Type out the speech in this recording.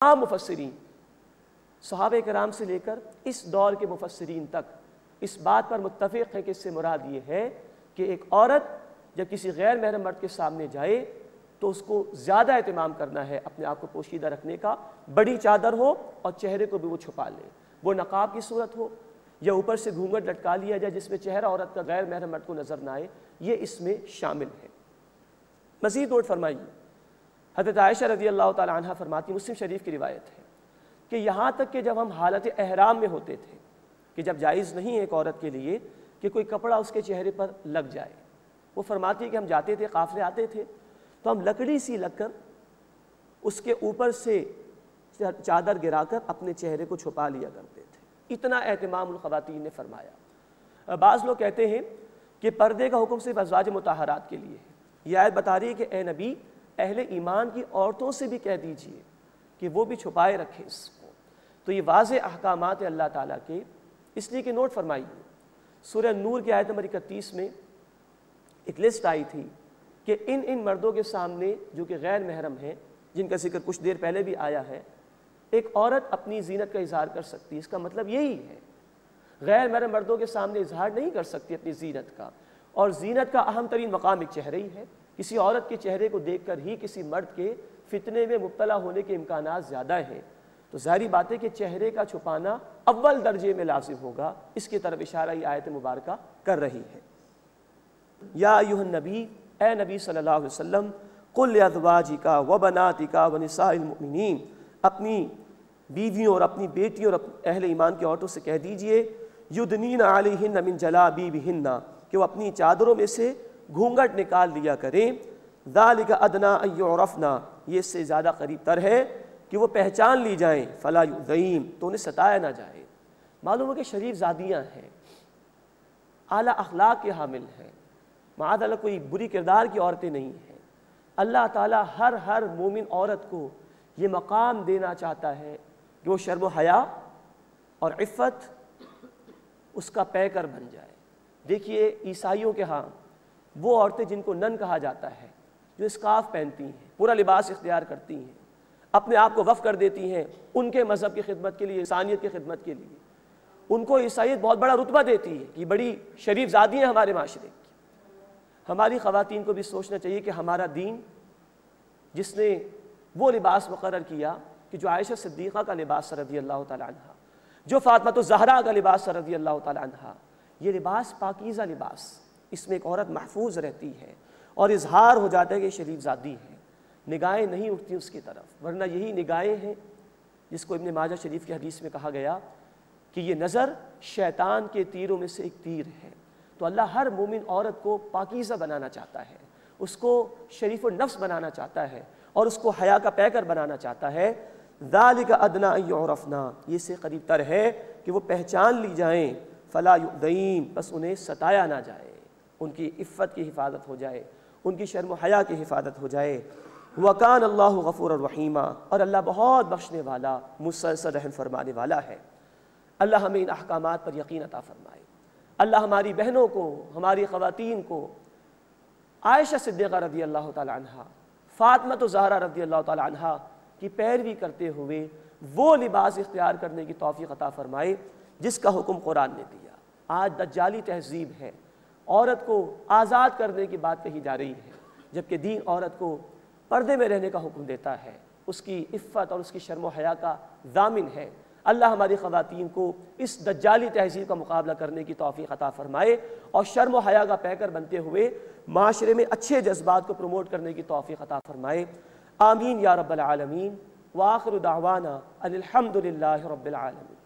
تمام مفسرین صحابہ کرام سے لے کر اس دور کے مفسرین تک اس بات پر متفق ہیں کہ اس سے مراد یہ ہے کہ ایک عورت جب کسی غیر محرم مرد کے سامنے جائے تو اس کو زیادہ اہتمام کرنا ہے اپنے آپ کو پوشیدہ رکھنے کا، بڑی چادر ہو اور چہرے کو بھی وہ چھپا لے، وہ نقاب کی صورت ہو یا اوپر سے گھونگھٹ لٹکا لیا جائے جس میں چہرہ عورت کا غیر محرم مرد کو نظر نہ آئے، یہ اس میں شامل ہے۔ مزید نوٹ فرمائیے، حضرت عائشہ رضی اللہ تعالی عنہ فرماتی، مسلم شریف کی روایت ہے کہ یہاں تک کہ جب ہم حالت احرام میں ہوتے تھے کہ جب جائز نہیں ہے ایک عورت کے لیے کہ کوئی کپڑا اس کے چہرے پر لگ جائے، وہ فرماتی ہے کہ ہم جاتے تھے، قافلے آتے تھے تو ہم لکڑی سی لگ کر اس کے اوپر سے چادر گرا کر اپنے چہرے کو چھپا لیا کرتے تھے، اتنا اہتمام الخواتین نے فرمایا۔ بعض لوگ کہتے ہیں کہ پردے کا حکم صرف ازواج مطہرات کے لیے ہے، یہ آیت بتا رہی ہے کہ اے نبی اہل ایمان کی عورتوں سے بھی کہہ دیجئے کہ وہ بھی چھپائے رکھیں اس کو۔ تو یہ واضح احکامات ہیں اللہ تعالیٰ کے، اس لیے کہ نوٹ فرمائیے سورہ نور کی آیت نمبر 31 میں ایک لسٹ آئی تھی کہ ان مردوں کے سامنے جو کہ غیر محرم ہیں، جن کا ذکر کچھ دیر پہلے بھی آیا ہے، ایک عورت اپنی زینت کا اظہار کر سکتی ہے۔ اس کا مطلب یہی ہے غیر محرم مردوں کے سامنے اظہار نہیں کر سکتی اپنی زینت کا، اور زینت کا اہم ترین مقام ایک چہرہ ہی ہے۔ کسی عورت کے چہرے کو دیکھ کر ہی کسی مرد کے فتنے میں مبتلا ہونے کے امکانات زیادہ ہیں، تو ظاہری بات ہے کہ چہرے کا چھپانا اول درجے میں لازم ہوگا، اس کی طرف اشارہ یہ آیت مبارکہ کر رہی ہے۔ یا ایھا النبی، اے نبی صلی اللہ علیہ وسلم، قل لازواجک وبناتک ونساء المؤمنین، اپنی بیویوں اور اپنی بیٹیوں اور اہل ایمان کی عورتوں سے کہہ دیجئے یدنین علیہن من جلابیبہن، کہ وہ اپنی چادروں میں سے گھونگھٹ نکال لیا کریں، ذالک ادنی ان یعرفن، یہ اس سے زیادہ قریب تر ہے کہ وہ پہچان لی جائیں، فلا یؤذین، تو انہیں ستایا نہ جائے۔ معلوم ہے کہ شریف زادیاں ہیں، اعلیٰ اخلاق کے حامل ہیں، معاذ اللہ کوئی بری کردار کی عورتیں نہیں ہیں۔ اللہ تعالیٰ ہر مومن عورت کو یہ مقام دینا چاہتا ہے کہ وہ شرم و حیا اور عفت اس کا پیکر بن جائے۔ دیکھیے عیسائیوں کے ہاں وہ عورتیں جن کو نن کہا جاتا ہے، جو اسکارف پہنتی ہیں، پورا لباس اختیار کرتی ہیں، اپنے آپ کو وقف کر دیتی ہیں ان کے مذہب کی خدمت کے لیے، انسانیت کی خدمت کے لیے، ان کو عیسائیت بہت بڑا رتبہ دیتی ہے کہ بڑی شریف زادی ہیں ہمارے معاشرے کی۔ ہماری خواتین کو بھی سوچنا چاہیے کہ ہمارا دین جس نے وہ لباس مقرر کیا کہ جو عائشہ صدیقہ کا لباس رضی اللہ تعالی عنہ، جو فاطمہ الزہرا کا لباس رضی اللہ تعالی عنہ، یہ لباس پاکیزہ لباس، اس میں ایک عورت محفوظ رہتی ہے اور اظہار ہو جاتا ہے کہ شریف زادی ہے، نگاہیں نہیں اٹھتی اس کی طرف، ورنہ یہی نگاہیں ہیں جس کو ابن ماجہ شریف کی حدیث میں کہا گیا کہ یہ نظر شیطان کے تیروں میں سے ایک تیر ہے۔ تو اللہ ہر مومن عورت کو پاکیزہ بنانا چاہتا ہے، اس کو شریف النفس بنانا چاہتا ہے اور اس کو حیا کا پیکر بنانا چاہتا ہے۔ ذالک ادنی ان یعرفن، یہ سے قریب تر ہے کہ وہ پہچان لی جائیں، فلا یؤذین، بس انہیں ستایا نہ جائے، ان کی عفت کی حفاظت ہو جائے، ان کی شرم و حیا کی حفاظت ہو جائے۔ وَكَانَ اللَّهُ غَفُورًا رَحِيمًا، اور اللہ بہت بخشنے والا، مسلسل رحم فرمانے والا ہے۔ اللہ ہمیں ان احکامات پر یقین عطا فرمائے۔ اللہ ہماری بہنوں کو، ہماری خواتین کو عائشہ صدیقہ رضی اللہ تعالی عنہ، فاطمہ الزہرا رضی اللہ تعالی عنہ کی پیروی کرتے ہوئے وہ لباس اختیار کرنے کی توفیق عطا فرمائے جس کا حکم قرآن نے دیا۔ آج دجالی تہذیب ہے، عورت کو آزاد کرنے کی بات کہی جا رہی ہے، جبکہ دین عورت کو پردے میں رہنے کا حکم دیتا ہے، اس کی عفت اور اس کی شرم و حیا کا ضامن ہے۔ اللہ ہماری خواتین کو اس دجالی تہذیب کا مقابلہ کرنے کی توفیق عطا فرمائے اور شرم و حیا کا پیکر بنتے ہوئے معاشرے میں اچھے جذبات کو پروموٹ کرنے کی توفیق عطا فرمائے۔ آمین یا رب العالمین، وآخر دعوانا ان الحمد للہ رب العالمین۔